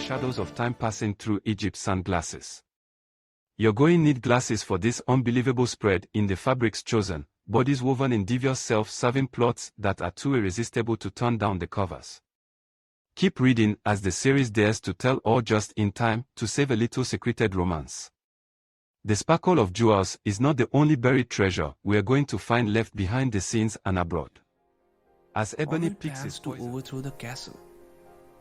shadows of time passing through Egypt's sunglasses. You're going to need glasses for this unbelievable spread in the fabrics chosen, bodies woven in devious self-serving plots that are too irresistible to turn down the covers. Keep reading as the series dares to tell all just in time to save a little secreted romance. The sparkle of jewels is not the only buried treasure we are going to find left behind the scenes and abroad. As Ebony picks his to poison, overthrow the castle,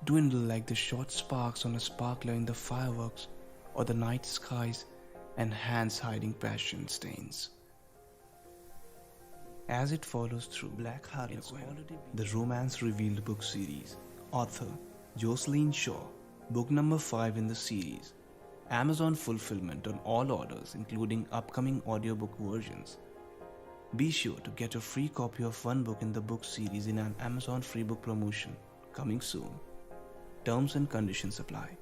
dwindle like the short sparks on a sparkler in the fireworks or the night skies and hands hiding passion stains. As it follows through Black Harlequin, the Romance Revealed book series, author Jocelyn Shaw, book number 5 in the series, Amazon fulfillment on all orders including upcoming audiobook versions. Be sure to get a free copy of one book in the book series in an Amazon free book promotion coming soon. Terms and conditions apply.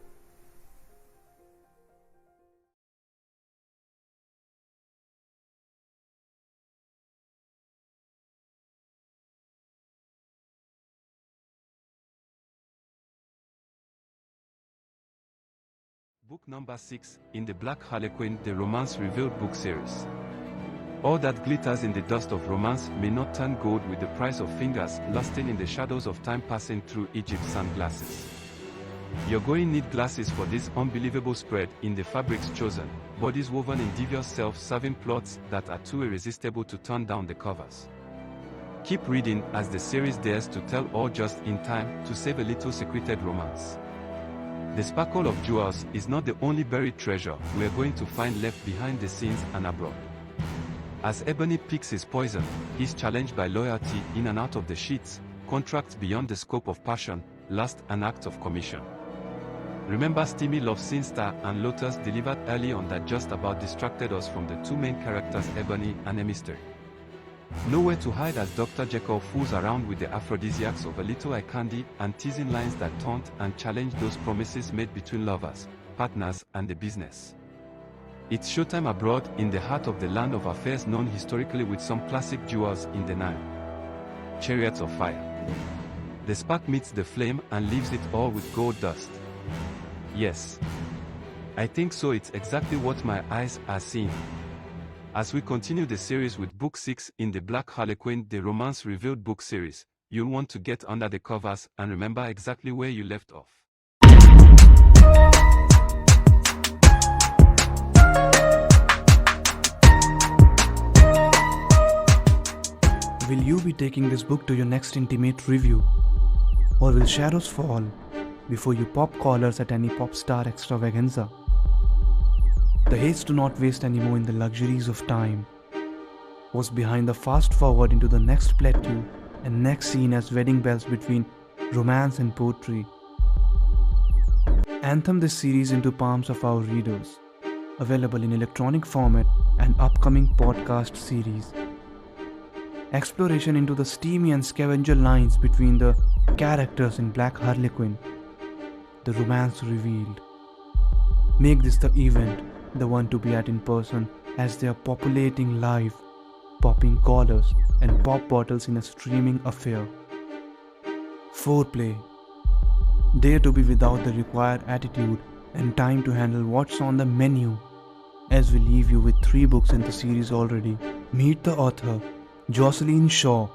Book number 6 in the Black Harlequin, the Romance Revealed book series. All that glitters in the dust of romance may not turn gold with the price of fingers lusting in the shadows of time passing through Egypt's sunglasses. You're going to need glasses for this unbelievable spread in the fabrics chosen, bodies woven in devious self-serving plots that are too irresistible to turn down the covers. Keep reading as the series dares to tell all just in time to save a little secreted romance. The sparkle of jewels is not the only buried treasure we are going to find left behind the scenes and abroad. As Ebony picks his poison, he's challenged by loyalty in and out of the sheets, contracts beyond the scope of passion, lust and acts of commission. Remember steamy love scene Star and Lotus delivered early on that just about distracted us from the two main characters Ebony and Mystery. Nowhere to hide as Dr. Jekyll fools around with the aphrodisiacs of a little eye candy and teasing lines that taunt and challenge those promises made between lovers, partners and the business. It's showtime abroad in the heart of the land of affairs known historically with some classic jewels in the Nile. Chariots of fire. The spark meets the flame and leaves it all with gold dust. Yes. I think so, it's exactly what my eyes are seeing. As we continue the series with Book 6 in the Black Harlequin, the Romance Revealed book series, you'll want to get under the covers and remember exactly where you left off. Will you be taking this book to your next intimate review? Or will shadows fall before you pop collars at any pop star extravaganza? The haste to not waste anymore in the luxuries of time was behind the fast forward into the next plateau and next scene as wedding bells between romance and poetry. Anthem this series into palms of our readers, available in electronic format and upcoming podcast series. Exploration into the steamy and scavenger lines between the characters in Black Harlequin, the Romance Revealed. Make this the event, the one to be at in person, as they are populating live, popping collars and pop bottles in a streaming affair. Foreplay. Dare to be without the required attitude and time to handle what's on the menu, as we leave you with 3 books in the series already. Meet the author, Jocelyn Shaw,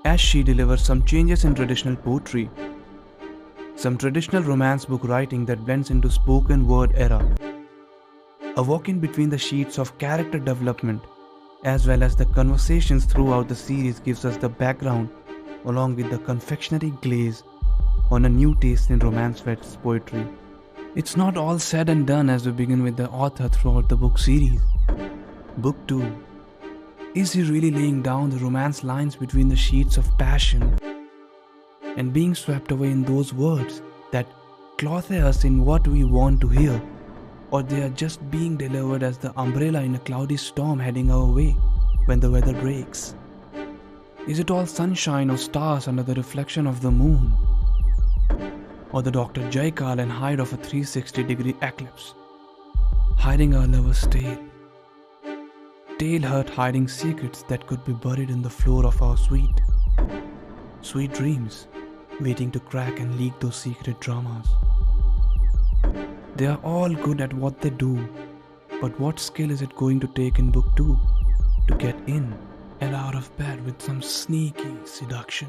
as she delivers some changes in traditional poetry, some traditional romance book writing that blends into spoken word era. A walk-in between the sheets of character development as well as the conversations throughout the series gives us the background along with the confectionery glaze on a new taste in romance-fed poetry. It's not all said and done as we begin with the author throughout the book series. Book 2. Is he really laying down the romance lines between the sheets of passion and being swept away in those words that clothe us in what we want to hear? Or they are just being delivered as the umbrella in a cloudy storm heading our way when the weather breaks? Is it all sunshine or stars under the reflection of the moon? Or the Dr. Jekyll and Hyde of a 360-degree eclipse, hiding our lover's tale? Tale hurt hiding secrets that could be buried in the floor of our suite. Sweet dreams, waiting to crack and leak those secret dramas. They are all good at what they do, but what skill is it going to take in book 2 to get in and out of bed with some sneaky seduction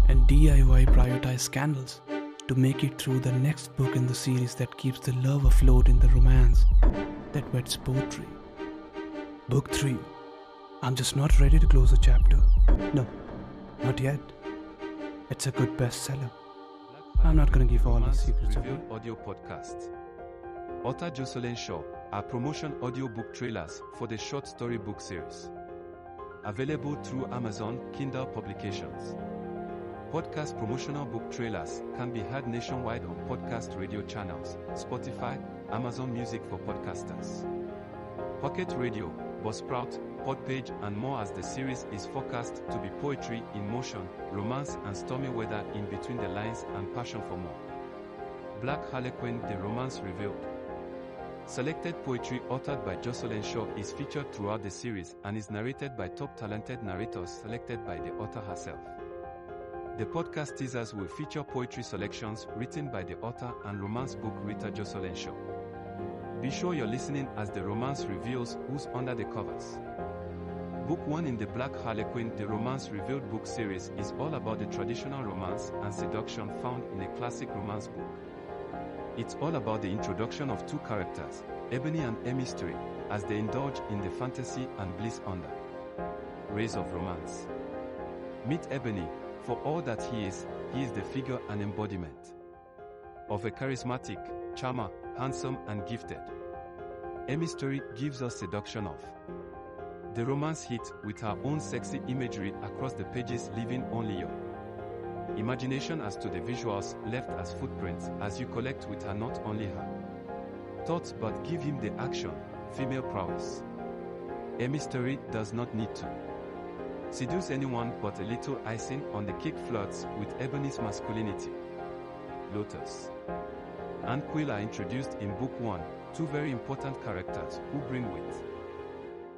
and DIY prioritized scandals to make it through the next book in the series that keeps the love afloat in the romance that wets poetry? Book 3. I'm just not ready to close a chapter. No, not yet. It's a good bestseller. I'm not gonna give all the secrets away. Revealed audio podcast. Author Jocelyn Shaw are promotion audiobook trailers for the short story book series. Available through Amazon Kindle publications. Podcast promotional book trailers can be heard nationwide on podcast radio channels, Spotify, Amazon Music for podcasters, Pocket Radio, Buzzsprout, Podpage and more, as the series is forecast to be poetry in motion, romance and stormy weather in between the lines and passion for more. Black Harlequin, The Romance Revealed. Selected poetry authored by Jocelyn Shaw is featured throughout the series and is narrated by top talented narrators selected by the author herself. The podcast teasers will feature poetry selections written by the author and romance book reader Jocelyn Shaw. Be sure you're listening as the romance reveals who's under the covers. Book 1 in the Black Harlequin, The Romance Revealed book series is all about the traditional romance and seduction found in a classic romance book. It's all about the introduction of two characters, Ebony and a mystery, as they indulge in the fantasy and bliss under rays of romance. Meet Ebony. For all that he is the figure and embodiment of a charismatic, charmer, handsome and gifted. A mystery gives us seduction of the romance hit with her own sexy imagery across the pages, leaving only your imagination as to the visuals left as footprints as you collect with her not only her thoughts but give him the action, female prowess. A mystery does not need to seduce anyone, but a little icing on the cake flirts with Ebony's masculinity. Lotus and Quill are introduced in book 1, two very important characters who bring with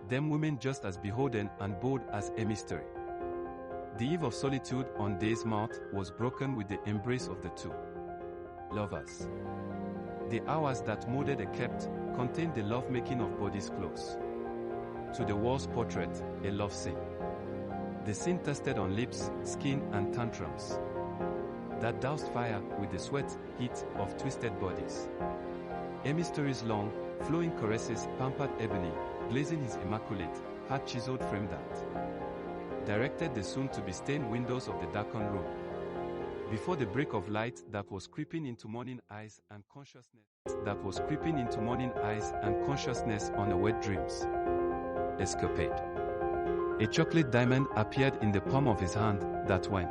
them women just as beholden and bold as a mystery. The eve of solitude on Day's mouth was broken with the embrace of the two lovers. The hours that molded a kept contained the lovemaking of bodies close to the wall's portrait, a love scene. The scene tested on lips, skin and tantrums that doused fire with the sweat, heat of twisted bodies. A mystery's long, flowing caresses pampered Ebony, glazing his immaculate, hard-chiseled frame that directed the soon-to-be stained windows of the darkened room. Before the break of light that was creeping into morning eyes and consciousness on a wet dreams escapade. A chocolate diamond appeared in the palm of his hand that, when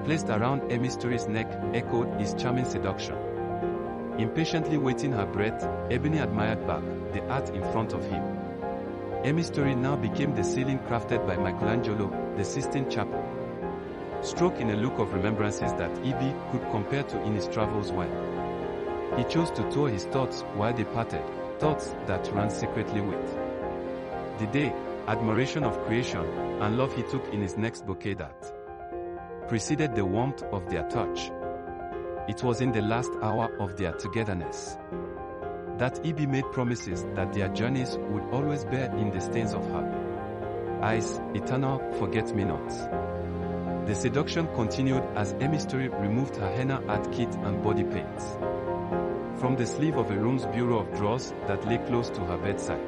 placed around a mystery's neck, echoed his charming seduction. Impatiently waiting her breath, Ebony admired back the art in front of him. A mystery now became the ceiling crafted by Michelangelo, the Sistine Chapel, struck in a look of remembrances that E.B. could compare to in his travels when he chose to tour his thoughts while they parted, thoughts that ran secretly with the day, admiration of creation, and love he took in his next bouquet that preceded the warmth of their touch. It was in the last hour of their togetherness that E.B. made promises that their journeys would always bear in the stains of her eyes, eternal forget-me-nots. The seduction continued as a mystery removed her henna art kit and body paints from the sleeve of a room's bureau of drawers that lay close to her bedside.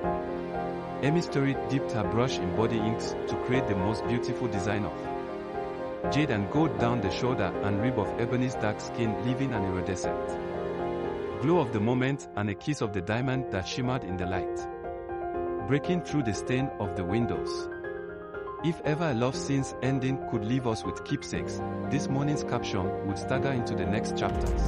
A mystery dipped her brush in body inks to create the most beautiful design of jade and gold down the shoulder and rib of Ebony's dark skin, leaving an iridescent glow of the moment and a kiss of the diamond that shimmered in the light, breaking through the stain of the windows. If ever a love scene's ending could leave us with keepsakes, this morning's caption would stagger into the next chapters.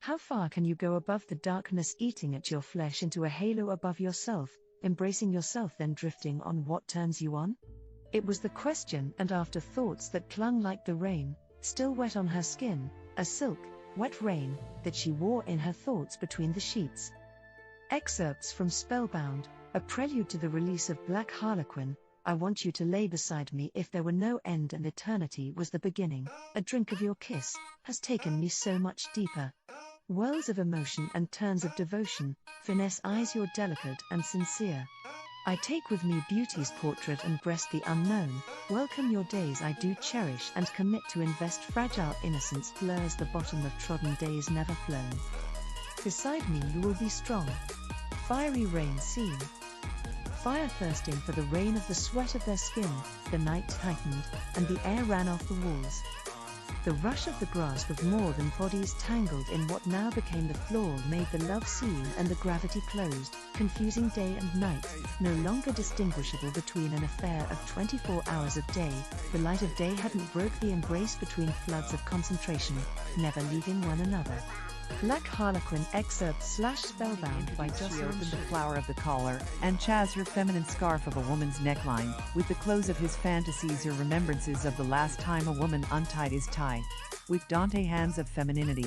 How far can you go above the darkness, eating at your flesh into a halo above yourself, embracing yourself, then drifting on what turns you on? It was the question and afterthoughts that clung like the rain, still wet on her skin, a silk, wet rain, that she wore in her thoughts between the sheets. Excerpts from Spellbound, A prelude to the release of Black Harlequin, I Want You to Lay Beside Me If There Were No End and Eternity Was the Beginning, A Drink of Your Kiss, has taken me so much deeper. Whirls of emotion and turns of devotion, finesse eyes you're delicate and sincere. I take with me beauty's portrait and breast the unknown, welcome your days I do cherish and commit to invest fragile innocence blurs the bottom of trodden days never flown. Beside me you will be strong. Fiery rain seen. Fire thirsting for the rain of the sweat of their skin, the night tightened, and the air ran off the walls. The rush of the grass with more than bodies tangled in what now became the floor made the love scene and the gravity closed, confusing day and night, no longer distinguishable between an affair of 24 hours of day. The light of day hadn't broke the embrace between floods of concentration, never leaving one another. Black Harlequin excerpts /Spellbound by She Jocelyn opened the Shaw. flower of the collar, and Chaz her feminine scarf of a woman's neckline, with the close of his fantasies or remembrances of the last time a woman untied his tie. With Dante hands of femininity.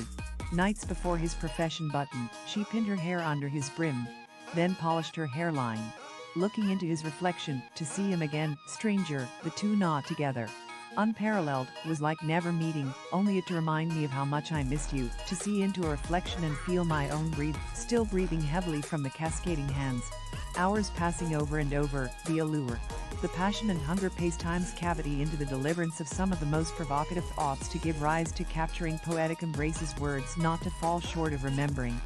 Nights before his profession buttoned, she pinned her hair under his brim, then polished her hairline. Looking into his reflection, to see him again, stranger, the two not together. Unparalleled, was like never meeting, only it to remind me of how much I missed you, to see into a reflection and feel my own breathe, still breathing heavily from the cascading hands. Hours passing over and over, the allure. The passion and hunger pace time's cavity into the deliverance of some of the most provocative thoughts to give rise to capturing poetic embraces words not to fall short of remembering.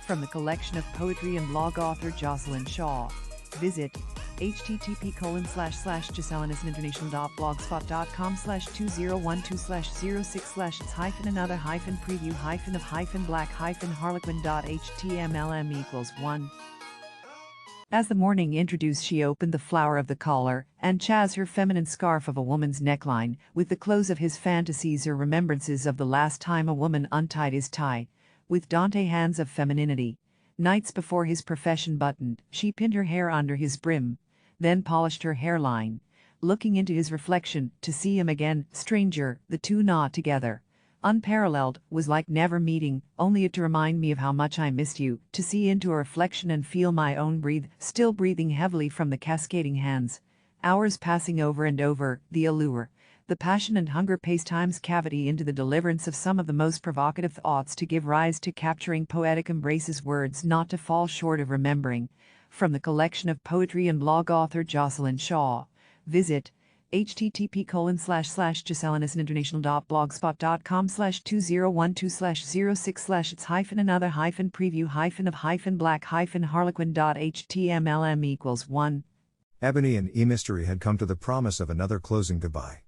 From the collection of poetry and blog author Jocelyn Shaw. Visit http://its-/channels-blogspot.com/2012/06/it's-another-preview-of-black-harlequin.html/1. As the morning introduced, she opened the flower of the collar, and Chaz her feminine scarf of a woman's neckline, with the close of his fantasies or remembrances of the last time a woman untied his tie. With Dante hands of femininity. Nights before his profession buttoned, she pinned her hair under his brim, then polished her hairline. Looking into his reflection, to see him again, stranger, the two not together. Unparalleled, was like never meeting, only it to remind me of how much I missed you, to see into a reflection and feel my own breathe, still breathing heavily from the cascading hands. Hours passing over and over, the allure. The passion and hunger pace time's cavity into the deliverance of some of the most provocative thoughts to give rise to capturing poetic embraces words not to fall short of remembering. From the collection of poetry and blog author Jocelyn Shaw. Visit http://channels-blogspot.com/2012/06/it's-another-black-harlequin.html/1. Ebony and E-Mystery had come to the promise of another closing goodbye.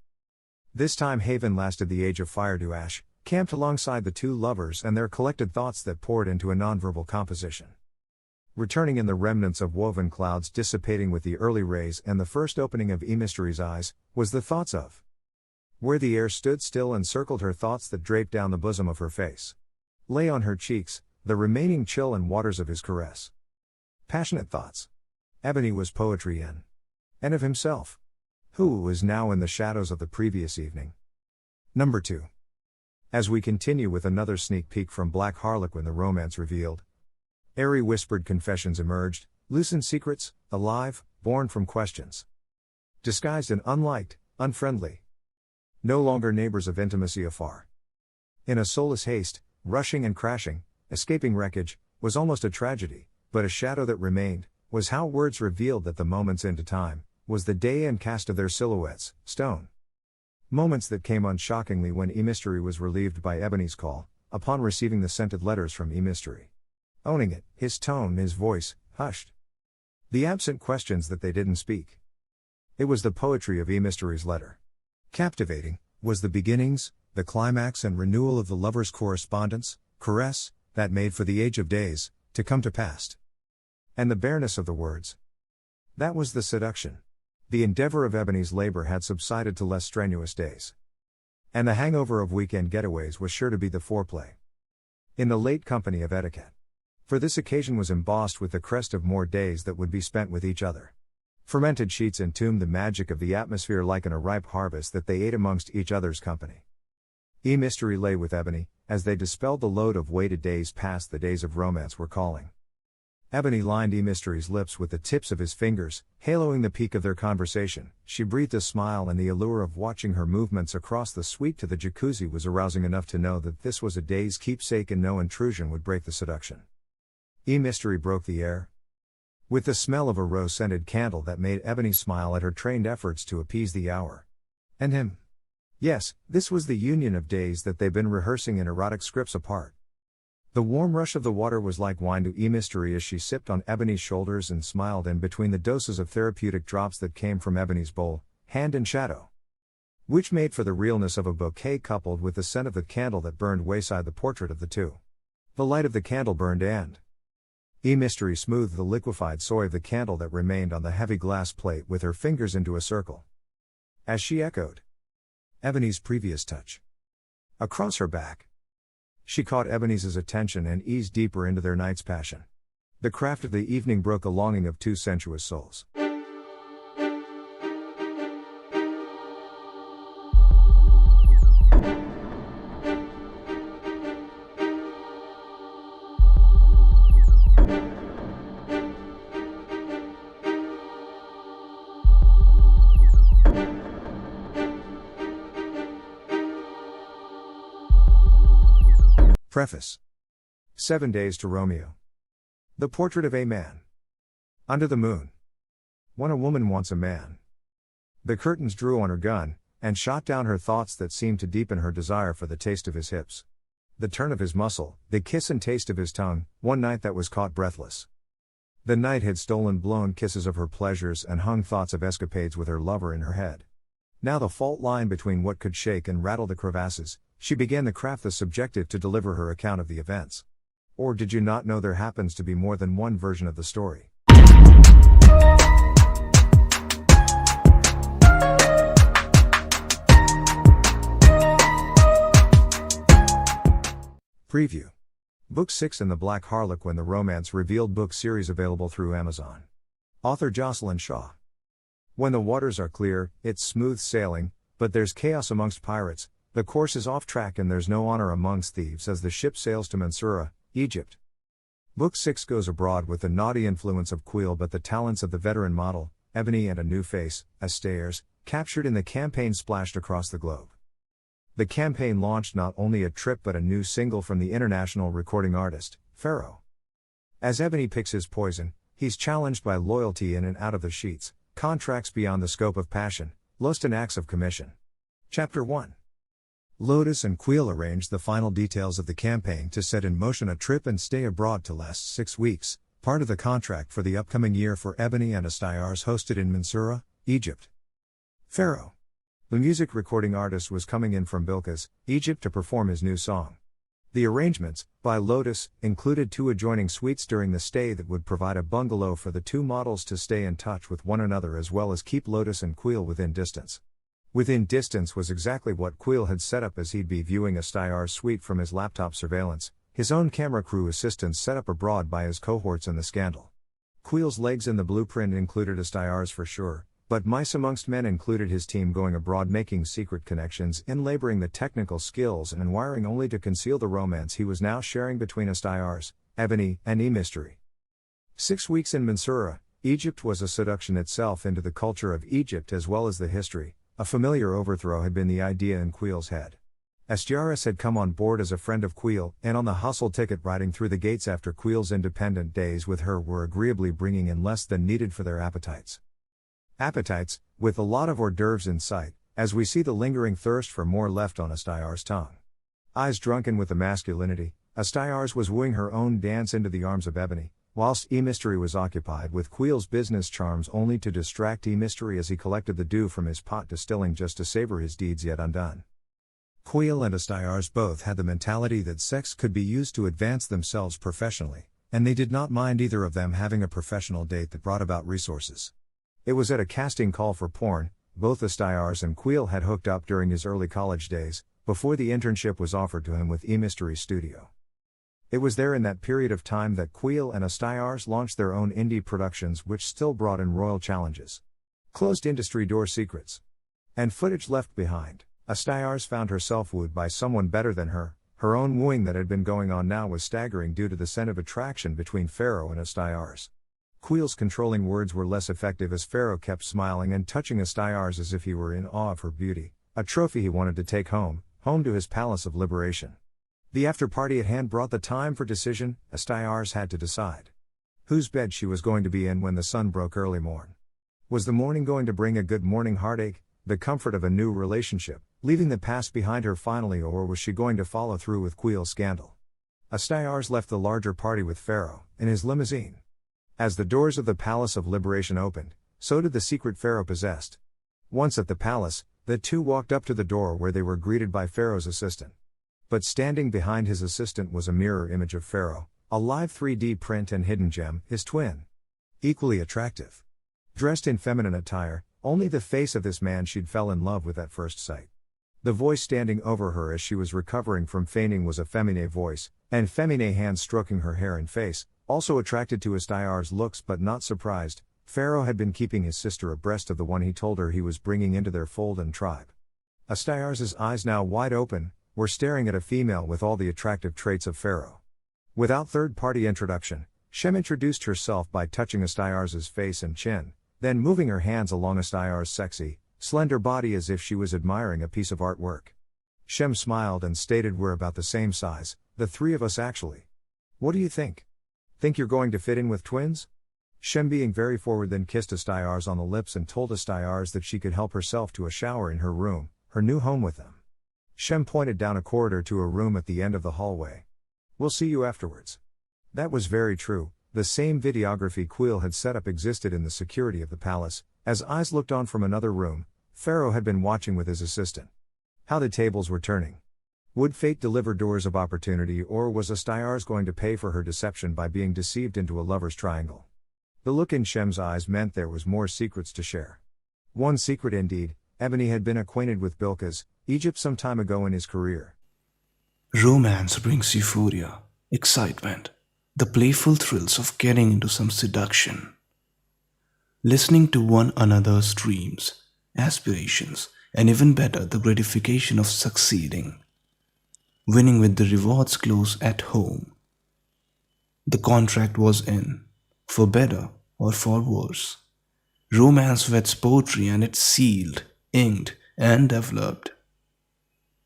This time Haven lasted the age of fire to ash, camped alongside the two lovers and their collected thoughts that poured into a nonverbal composition. Returning in the remnants of woven clouds dissipating with the early rays and the first opening of E-Mystery's eyes, was the thoughts of. Where the air stood still and circled her thoughts that draped down the bosom of her face. Lay on her cheeks, the remaining chill and waters of his caress. Passionate thoughts. Ebony was poetry in. And of himself. Who was now in the shadows of the previous evening. Number 2. As we continue with another sneak peek from Black Harlequin, the romance revealed. Airy whispered confessions emerged, loosened secrets, alive, born from questions. Disguised and unliked, unfriendly. No longer neighbors of intimacy afar. In a soulless haste, rushing and crashing, escaping wreckage, was almost a tragedy, but a shadow that remained, was how words revealed that the moments into time, was the day and cast of their silhouettes, stone. Moments that came on shockingly when E-Mystery was relieved by Ebony's call, upon receiving the scented letters from E-Mystery. Owning it, his tone, his voice, hushed. The absent questions that they didn't speak. It was the poetry of E-Mystery's letter. Captivating, was the beginnings, the climax and renewal of the lovers' correspondence, caress, that made for the age of days, to come to pass. And the bareness of the words. That was the seduction. The endeavor of Ebony's labor had subsided to less strenuous days. And the hangover of weekend getaways was sure to be the foreplay. In the late company of etiquette. For this occasion was embossed with the crest of more days that would be spent with each other. Fermented sheets entombed the magic of the atmosphere like in a ripe harvest that they ate amongst each other's company. E-Mystery lay with Ebony, as they dispelled the load of weighted days past the days of romance were calling. Ebony lined E-Mystery's lips with the tips of his fingers, haloing the peak of their conversation. She breathed a smile, and the allure of watching her movements across the suite to the jacuzzi was arousing enough to know that this was a day's keepsake and no intrusion would break the seduction. E-Mystery broke the air with the smell of a rose-scented candle that made Ebony smile at her trained efforts to appease the hour. And him. Yes, this was the union of days that they've been rehearsing in erotic scripts apart. The warm rush of the water was like wine to E-Mystery as she sipped on Ebony's shoulders and smiled in between the doses of therapeutic drops that came from Ebony's bowl, hand in shadow. Which made for the realness of a bouquet coupled with the scent of the candle that burned wayside the portrait of the two. The light of the candle burned and E-Mystery smoothed the liquefied soy of the candle that remained on the heavy glass plate with her fingers into a circle. As she echoed Ebony's previous touch across her back, she caught Ebony's attention and eased deeper into their night's passion. The craft of the evening broke a longing of two sensuous souls. Preface. 7 Days to Romeo. The Portrait of a Man. Under the Moon. When a woman wants a man. The curtains drew on her gun, and shot down her thoughts that seemed to deepen her desire for the taste of his hips. The turn of his muscle, the kiss and taste of his tongue, one night that was caught breathless. The night had stolen blown kisses of her pleasures and hung thoughts of escapades with her lover in her head. Now the fault line between what could shake and rattle the crevasses, she began the craft the subjective to deliver her account of the events. Or did you not know there happens to be more than one version of the story? Preview. Book 6 in the Black Harlequin, the Romance Revealed book series, available through Amazon. Author Jocelyn Shaw. When the waters are clear, it's smooth sailing, but there's chaos amongst pirates. The course is off track and there's no honor amongst thieves as the ship sails to Mansoura, Egypt. Book 6 goes abroad with the naughty influence of Queel but the talents of the veteran model, Ebony, and a new face, Astairs, captured in the campaign splashed across the globe. The campaign launched not only a trip but a new single from the international recording artist, Pharaoh. As Ebony picks his poison, he's challenged by loyalty in and out of the sheets, contracts beyond the scope of passion, lust and acts of commission. Chapter 1. Lotus and Queel arranged the final details of the campaign to set in motion a trip and stay abroad to last 6 weeks, part of the contract for the upcoming year for Ebony and Astairs, hosted in Mansoura, Egypt. Pharaoh, the music recording artist, was coming in from Bilqis, Egypt, to perform his new song. The arrangements, by Lotus, included 2 adjoining suites during the stay that would provide a bungalow for the 2 models to stay in touch with one another as well as keep Lotus and Queel within distance. Within distance was exactly what Queel had set up, as he'd be viewing Astairs' suite from his laptop surveillance, his own camera crew assistants set up abroad by his cohorts in the scandal. Queel's legs in the blueprint included Astairs for sure, but mice amongst men included his team going abroad, making secret connections, laboring the technical skills and wiring only to conceal the romance he was now sharing between Astairs, Ebony, and E-Mystery. 6 weeks in Mansoura, Egypt was a seduction itself into the culture of Egypt as well as the history. A familiar overthrow had been the idea in Queel's head. Astairs had come on board as a friend of Queel, and on the hustle ticket riding through the gates after Queel's independent days with her were agreeably bringing in less than needed for their appetites. Appetites, with a lot of hors d'oeuvres in sight, as we see the lingering thirst for more left on Astairs' tongue. Eyes drunken with the masculinity, Astairs was wooing her own dance into the arms of Ebony, whilst E-Mystery was occupied with Queel's business charms, only to distract E-Mystery as he collected the dew from his pot distilling just to savor his deeds yet undone. Queel and Astairs both had the mentality that sex could be used to advance themselves professionally, and they did not mind either of them having a professional date that brought about resources. It was at a casting call for porn. Both Astairs and Queel had hooked up during his early college days, before the internship was offered to him with E-Mystery's studio. It was there in that period of time that Queel and Astairs launched their own indie productions, which still brought in royal challenges. Closed industry door secrets. And footage left behind. Astairs found herself wooed by someone better than her, Her own wooing that had been going on now was staggering due to the scent of attraction between Pharaoh and Astayars. Queel's controlling words were less effective as Pharaoh kept smiling and touching Astayars as if he were in awe of her beauty, a trophy he wanted to take home to his palace of liberation. The after-party at hand brought the time for decision. Astayars had to decide whose bed she was going to be in when the sun broke early morn. Was the morning going to bring a good morning heartache, the comfort of a new relationship, leaving the past behind her finally, or was she going to follow through with Queel's scandal? Astayars left the larger party with Pharaoh, in his limousine. As the doors of the Palace of Liberation opened, so did the secret Pharaoh possessed. Once at the palace, the two walked up to the door where they were greeted by Pharaoh's assistant. But standing behind his assistant was a mirror image of Pharaoh, a live 3D print and hidden gem, his twin. Equally attractive. Dressed in feminine attire, only the face of this man she'd fell in love with at first sight. The voice standing over her as she was recovering from fainting was a feminine voice, and feminine hands stroking her hair and face, also attracted to Astayars' looks but not surprised. Pharaoh had been keeping his sister abreast of the one he told her he was bringing into their fold and tribe. Astayars' eyes, now wide open, were staring at a female with all the attractive traits of Pharaoh. Without third-party introduction, Shem introduced herself by touching Astayars' face and chin, then moving her hands along Astayars' sexy, slender body as if she was admiring a piece of artwork. Shem smiled and stated, "We're about the same size, the three of us actually. What do you think? Think you're going to fit in with twins?" Shem, being very forward, then kissed Astayars on the lips and told Astayars that she could help herself to a shower in her room, her new home with them. Shem pointed down a corridor to a room at the end of the hallway. "We'll see you afterwards." That was very true. The same videography Queel had set up existed in the security of the palace. As eyes looked on from another room, Pharaoh had been watching with his assistant. How the tables were turning. Would fate deliver doors of opportunity, or was Astayars going to pay for her deception by being deceived into a lover's triangle? The look in Shem's eyes meant there was more secrets to share. One secret indeed: Ebony had been acquainted with Bilqis, Egypt, some time ago in his career. Romance brings euphoria, excitement, the playful thrills of getting into some seduction. Listening to one another's dreams, aspirations, and even better, the gratification of succeeding. Winning with the rewards close at home. The contract was in, for better or for worse. Romance weds poetry, and it's sealed, inked, and developed.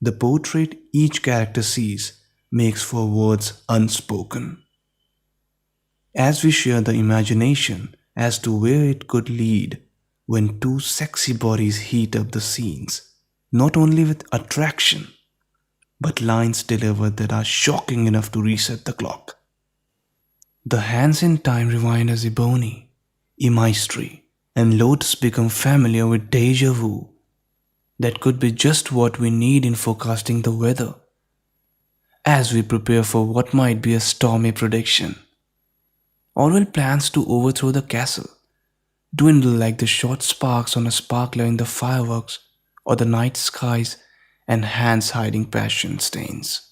The portrait each character sees makes for words unspoken. As we share the imagination as to where it could lead when two sexy bodies heat up the scenes, not only with attraction, but lines delivered that are shocking enough to reset the clock. The hands in time rewind as Ebony, Emistry, and Lotus become familiar with deja vu. That could be just what we need in forecasting the weather, as we prepare for what might be a stormy prediction. Orwell plans to overthrow the castle, dwindle like the short sparks on a sparkler in the fireworks, or the night skies and hands hiding passion stains.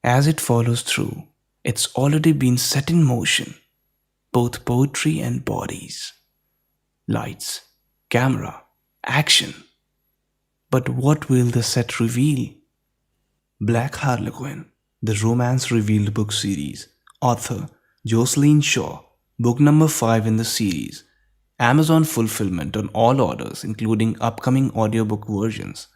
As it follows through, it's already been set in motion, both poetry and bodies. Lights, camera, action. But what will the set reveal? Black Harlequin, the Romance Revealed book series. Author Jocelyn Shaw. Book number 5 in the series. Amazon fulfillment on all orders, including upcoming audiobook versions.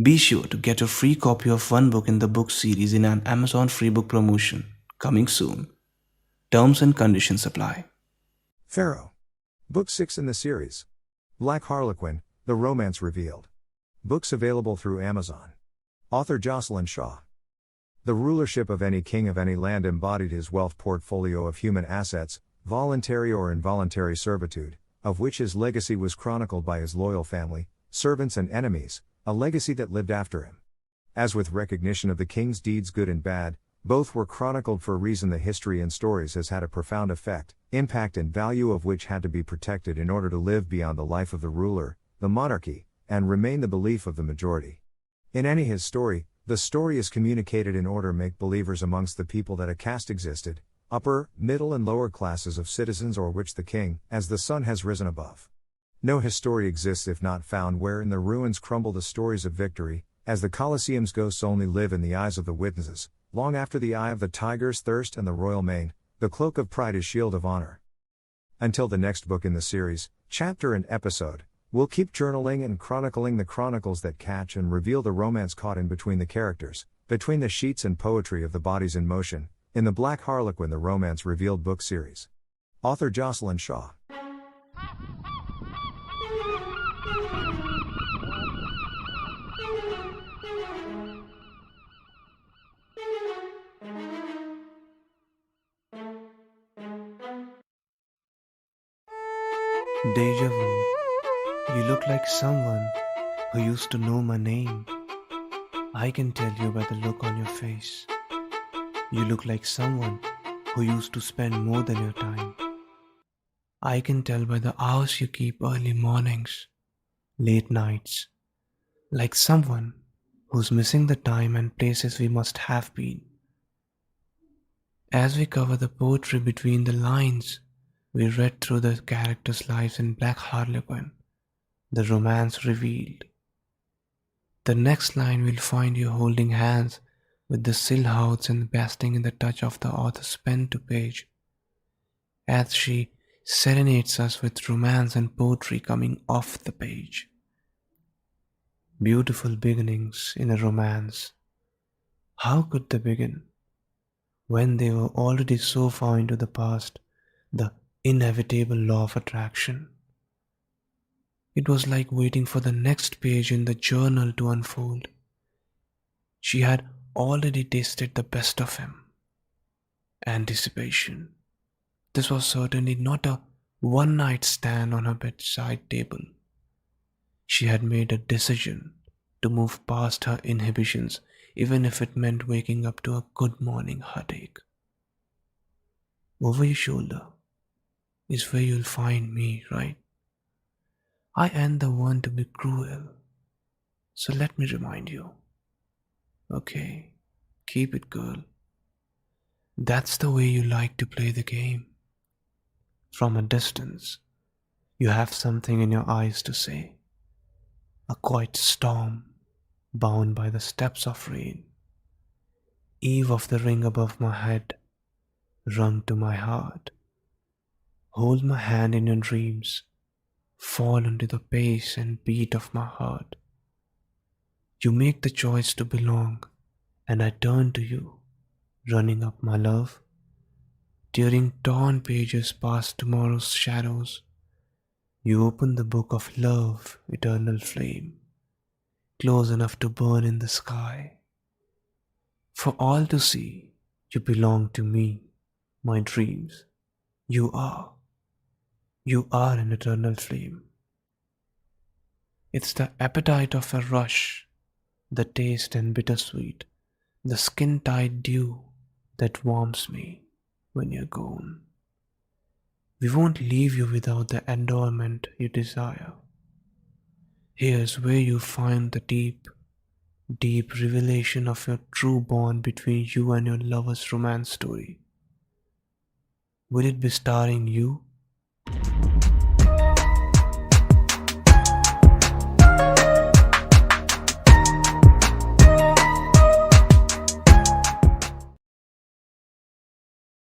Be sure to get a free copy of one book in the book series in an Amazon free book promotion. Coming soon. Terms and conditions apply. Pharaoh. Book 6 in the series. Black Harlequin, The Romance Revealed. Books available through Amazon. Author Jocelyn Shaw. The rulership of any king of any land embodied his wealth portfolio of human assets, voluntary or involuntary servitude, of which his legacy was chronicled by his loyal family, servants and enemies, a legacy that lived after him. As with recognition of the king's deeds good and bad, both were chronicled for a reason. The history and stories has had a profound effect, impact and value of which had to be protected in order to live beyond the life of the ruler, the monarchy, and remain the belief of the majority. In any his story, the story is communicated in order make believers amongst the people that a caste existed, upper, middle and lower classes of citizens, or which the king, as the sun has risen above. No history exists if not found where in the ruins crumble the stories of victory, as the Colosseum's ghosts only live in the eyes of the witnesses, long after the eye of the tiger's thirst and the royal mane, the cloak of pride is shield of honor. Until the next book in the series, chapter and episode, we'll keep journaling and chronicling the chronicles that catch and reveal the romance caught in between the characters, between the sheets and poetry of the bodies in motion, in the Black Harlequin the Romance Revealed book series. Author Jocelyn Shaw. Deja vu. You look like someone who used to know my name. I can tell you by the look on your face. You look like someone who used to spend more than your time. I can tell by the hours you keep early mornings, late nights, like someone who's missing the time and places we must have been. As we cover the poetry between the lines, we read through the characters' lives in Black Harlequin, the romance revealed. The next line will find you holding hands with the silhouettes and basking in the touch of the author's pen to page, as she serenades us with romance and poetry coming off the page. Beautiful beginnings in a romance. How could they begin when they were already so far into the past, the inevitable law of attraction? It was like waiting for the next page in the journal to unfold. She had already tasted the best of him. Anticipation. This was certainly not a one-night stand on her bedside table. She had made a decision to move past her inhibitions, even if it meant waking up to a good morning heartache. Over your shoulder is where you'll find me, right? I am the one to be cruel, so let me remind you. Okay, keep it, girl. That's the way you like to play the game. From a distance, you have something in your eyes to say. A quiet storm, bound by the steps of rain. Eve of the ring above my head, rung to my heart. Hold my hand in your dreams, fall into the pace and beat of my heart. You make the choice to belong, and I turn to you, running up my love. Tearing torn pages past tomorrow's shadows, you open the book of love, eternal flame, close enough to burn in the sky. For all to see, you belong to me, my dreams. You are an eternal flame. It's the appetite of a rush, the taste and bittersweet, the skin-tight dew that warms me when you're gone. We won't leave you without the endowment you desire. Here's where you find the deep, deep revelation of your true bond between you and your lover's romance story. Will it be starring you